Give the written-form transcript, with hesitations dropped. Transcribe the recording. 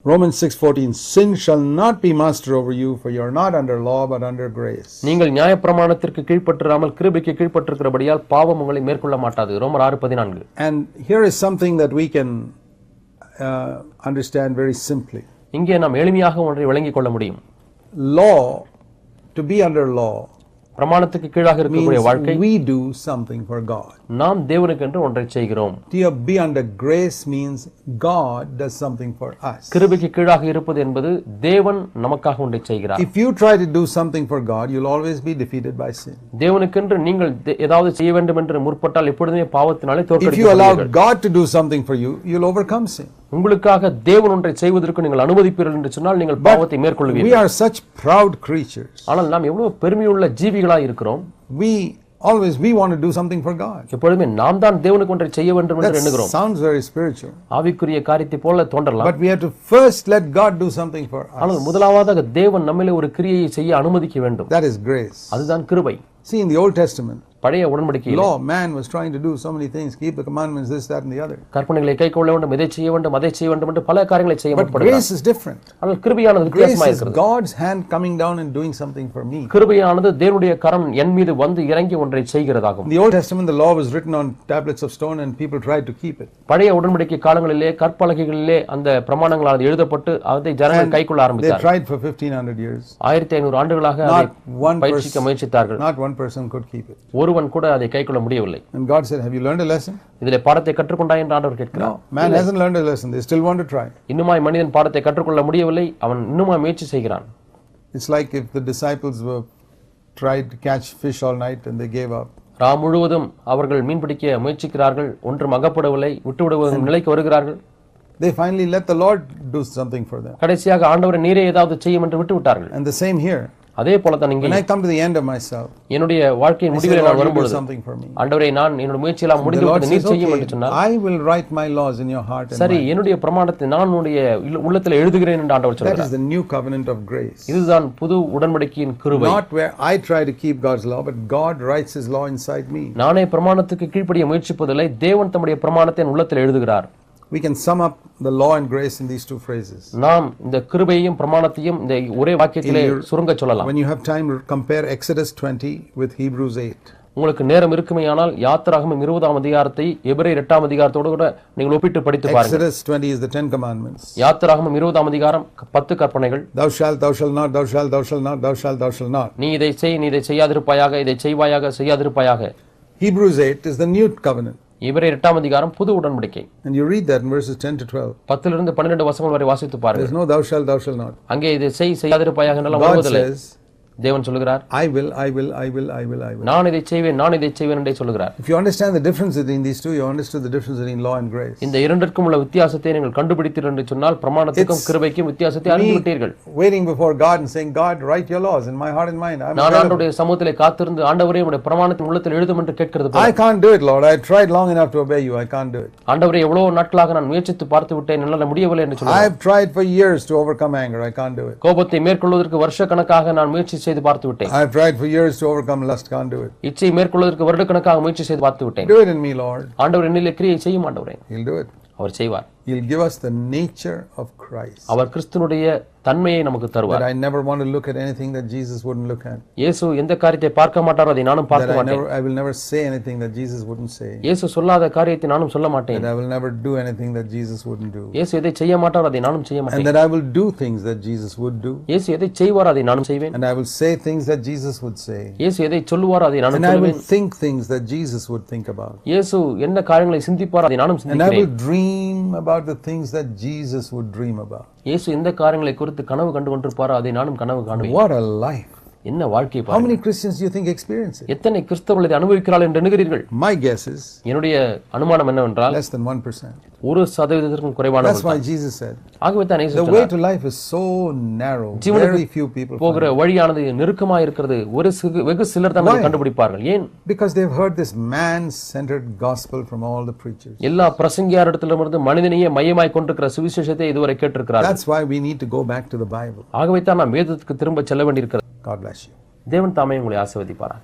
Romans 6:14 Sin shall not be master over you, for you are not under law but under grace. நீங்கள் நியாயப்பிரமாணத்திற்கு கீழ்ப்பட்டிராமல் கிருபைக்கு கீழ்ப்பட்டிருக்கிறபடியால் பாவம் உங்களை மேற்கொள்ள மாட்டாது. ரோமர் 6:14. And here is something that we can understand very simply. இங்கே நாம் எளிமையாக ஒன்றை விளங்கிக் கொள்ள முடியும். Law, to be under law, பிரமாணத்துக்கு கீழாக இருக்கக்கூடிய வாழ்க்கை, we do something for God. நாம் தேவனுக்கு என்று ஒன்றை செய்கிறோம். To be under grace means God does something for us. கிருபைக்கு கீழாக இருப்பது என்பது தேவன் நமக்காக ஒன்றை செய்கிறார். If you try to do something for God, you'll always be defeated by sin. தேவனுக்கென்று நீங்கள் ஏதாவது செய்ய வேண்டும் என்று முற்பட்டால் எப்பொழுதுமே பாவத்தினாலே தோற்கடிக்கப்படுவீர்கள். If you allow God to do something for you, you'll overcome sin. உங்களுக்காக தேவன் ஒன்றை செய்வதற்கு நீங்கள் அனுமதிப்பீர்கள் என்று சொன்னால் நீங்கள் பாவத்தை மேற்கொள்வீர்கள். We are such proud creatures. ஆனால் நாம் எவ்வளவு பெருமையுள்ள ஜீவிகளாய் இருக்கிறோம். We want to do something for God. எப்பொழுதுமே நாம் தான் தேவனுக்கு ஒன்றை செய்ய வேண்டும் என்று எண்ணுகிறோம். Sounds very spiritual. ஆவிக்குரிய காரியத்தை போல தோன்றலாம். But we have to first let God do something for us. ஆனால் முதலாவதாக தேவன் நம்மிலே ஒரு கிரியையை செய்ய அனுமதிக்க வேண்டும். That is grace. அதுதான் கிருபை. See, in the Old Testament, பழைய உடன்படிக்கையில் law, man was trying to do so many things, keep the commandments, this, that and the other. கற்பனைகளை கைக்கொள்ள வேண்டும், இதை செய்ய வேண்டும், அதை செய்ய வேண்டும் என்று பல காரியங்களை செய்ய முற்படுகிறார். But grace is different. ஆனால் கிருபையானது வித்தியாசமாக இருக்கிறது. God's hand coming down and doing something for me. கிருபையானது தேவனுடைய கரம் என் மீது வந்து இறங்கி ஒன்றை செய்கிறதாகும். In the Old Testament, the law was written on tablets of stone and people tried to keep it. பழைய உடன்படிக்கை காலங்களிலே கற்பலகைகளிலே அந்த பிரமாணங்கள் எழுதப்பட்டு அதை ஜனங்கள் கைக்கொள்ள ஆரம்பித்தார்கள். They tried for 1500 years. 1500 ஆண்டுகளாக அதை பயிற்சிக்க முயற்சித்தார்கள். Not one person could keep it. ஒருவன் கூட அதை கைக்கொள்ள முடியவில்லை. And God said, have you learned a lesson? இதிலே பாடத்தை கற்றுக்கொண்டாய் என்று ஆண்டவர் கேட்கிறார். No, man hasn't learned a lesson. They still want to try. இன்னுமாய் மனிதன் பாடத்தை கற்றுக்கொள்ள முடியவில்லை, அவன் இன்னுமாய் முயற்சி செய்கிறான். It's like if the disciples were tried to catch fish all night and they gave up. Ram முழுவதும் அவர்கள் மீன் பிடிக்க முயற்சிக்கிறார்கள், ஒன்றும் அகப்படவில்லை, விட்டுவிடுவதும் நிலைக்கு வருகிறார்கள். They finally let the Lord do something for them. கடைசியாக ஆண்டவர் நீரே ஏதாவது செய்யும் என்று விட்டுவிட்டார்கள். And the same here. அதே போல தான் இங்கே when I come to the end of myself, என்னுடைய வாழ்க்கையின் முடிவிலே நான் வரும்போது ஆண்டவரே நான் என்னுடைய முயற்சியெல்லாம் முடிந்துவிட்டது, நீர் செய்யும் என்று சொன்னார். I will write my laws in your heart. சரி, என்னுடைய பிரமாணத்தை நான் உன்னுடைய உள்ளத்தில் எழுதுகிறேன் என்று ஆண்டவர் சொல்றார். That is the new covenant of grace. இதுதான் புது உடன்படிக்கையின் கிருபை. Not where I try to keep God's law, but God writes his law inside me. நானே பிரமாணத்துக்கு கீழ்ப்படிய முயற்சிப்பதில்லை, தேவன் தம்முடைய பிரமாணத்தை என் உள்ளத்தில் எழுதுகிறார். We can sum up the law and grace in these two phrases. நாம் இந்த கிருபையையும் பிரமாணத்தையும் இந்த ஒரே வாக்கியத்திலே சுருங்க சொல்லலாம். When you have time, compare Exodus 20 with Hebrews 8. உங்களுக்கு நேரம் இருக்குமேயானால் யாத்திராகமம் 20ஆம் அதிகாரத்தை எபிரேயர் 8ஆம் அதிகாரத்தோடு கூட நீங்கள் ஒப்பிட்டு படித்து பாருங்கள். Exodus 20 is the 10 commandments. யாத்திராகமம் 20ஆம் அதிகாரம் 10 கற்பனைகள். Thou shalt, thou shalt not, thou shalt, thou shalt not, thou shalt, thou shalt not. நீ இதை செய், நீ இதை செய்யாதிருப்பாயாக, இதை செய்வாயாக, செய்யாதிருப்பாயாக. Hebrews 8 is the new covenant. எபிரேயர் 8ஆம் அதிகாரம் புது உடன்படிக்கை. And you read that in verses 10 to 12. 10 இலிருந்து 12 வசனங்கள் வரை வாசித்து பாருங்கள். There is no thou shalt, thou shalt not. அங்கே இதை செய், செய்யாதிருப்பாயாக என்றெல்லாம் வருவதில்லை. தேவன் சொல்கிறார், I will, I will, I will, I will, I will. நான் இதை செய்வேன், நான் இதை செய்வேன் என்று சொல்கிறார். If you understand the difference between these two, you understood the difference between law and grace. இந்த இரண்டிற்கும் உள்ள வித்தியாசத்தை நீங்கள் கண்டுபிடித்தீர்கள் என்று சொன்னால் பிரமாணத்துக்கும் கிருபைக்கும் வித்தியாசத்தை அறிந்துவிட்டீர்கள். Waiting before God and saying, God, write your laws in my heart and mind. நான் ஆண்டவருடைய சமூகத்திலே காத்திருந்து ஆண்டவரே உம்முடைய பிரமாணத்தின் உள்ளத்தில் எழுதும் என்று கேட்கிறது போல. I can't do it, Lord. I tried long enough to obey you. I can't do it. ஆண்டவரே எவ்வளவு நாட்களாக நான் முயற்சித்து பார்த்து விட்டேன், என்னால முடியவில்லை என்று சொல்கிறார். I have tried for years to overcome anger. I can't do it. கோபத்தை மேற்கொள்வதற்கு வருஷக்கணக்காக நான் முயற்சி செய்து பார்த்து விட்டேன். I have tried for years to overcome lust. Can't do it. இச்சை மேற்கொள்வதற்கு வருடக்கணக்காக முயற்சி செய்து பார்த்து விட்டேன். Do it in me, Lord. ஆண்டவர் என்னிலே கிரியை செய்யும் ஆண்டவரே. He'll do it. அவர் செய்வார். He'll give us the nature of Christ. அவர் கிறிஸ்துவினுடைய தன்மையை நமக்கு தருவார். That I never want to look at anything that Jesus wouldn't look at. இயேசு எந்த காரியத்தை பார்க்க மாட்டாரோ அதை நானும் பார்க்க மாட்டேன். I will never say anything that Jesus wouldn't say. இயேசு சொல்லாத காரியத்தை நானும் சொல்ல மாட்டேன். That I will never do anything that Jesus wouldn't do. இயேசு எதை செய்ய மாட்டாரோ அதை நானும் செய்ய மாட்டேன். And that I will do things that Jesus would do. இயேசு எதை செய்வாரோ அதை நானும் செய்வேன். And I will say things that Jesus would say. இயேசு எதை சொல்லுவாரோ அதை நானும் சொல்லுவேன். And I will think things that Jesus would think about. இயேசு என்ன காரியங்களை சிந்திப்பாரோ அதை நானும் சிந்திக்கிறேன். And I will dream about the things that Jesus would dream about. இயேசு எந்த காரியங்களை குறித்து கனவு கண்டு கொண்டிருப்பாரோ அதை நானும் கனவு காணுவேன். What a life. என்ன வாழ்க்கை பாருங்கள். How many Christians do you think experience it? எத்தனை கிறிஸ்தவர்கள் இதை அனுபவிக்கிறார்கள் என்று எண்ணுகிறீர்கள்? My guess is என்னுடைய அனுமானம் என்னவென்றால் less than 1%. 1% குறைவானவர்கள். That's why Jesus said. ஆகவே தான் இயேசு சொன்னார். The way to life is so narrow. Very few people. போகிற வழியானது நெருக்கமாக இருக்கிறது. வெகு சிலர் தான் அதை கண்டுபிடிப்பார்கள். ஏன்? Because they've heard this man-centered gospel from all the preachers. எல்லா பிரசங்கியாரிடத்திலிருந்து மனிதனையே மையமாய் கொண்டிருக்கிற சுவிசேஷத்தை இதுவரை கேட்டிருக்கிறார்கள். That's why we need to go back to the Bible. ஆகவே தான் நாம் வேதத்துக்கு திரும்ப செல்ல வேண்டியிருக்கிறது. God bless you. தேவன் தாமே உங்களை ஆசீர்வதிப்பாராக.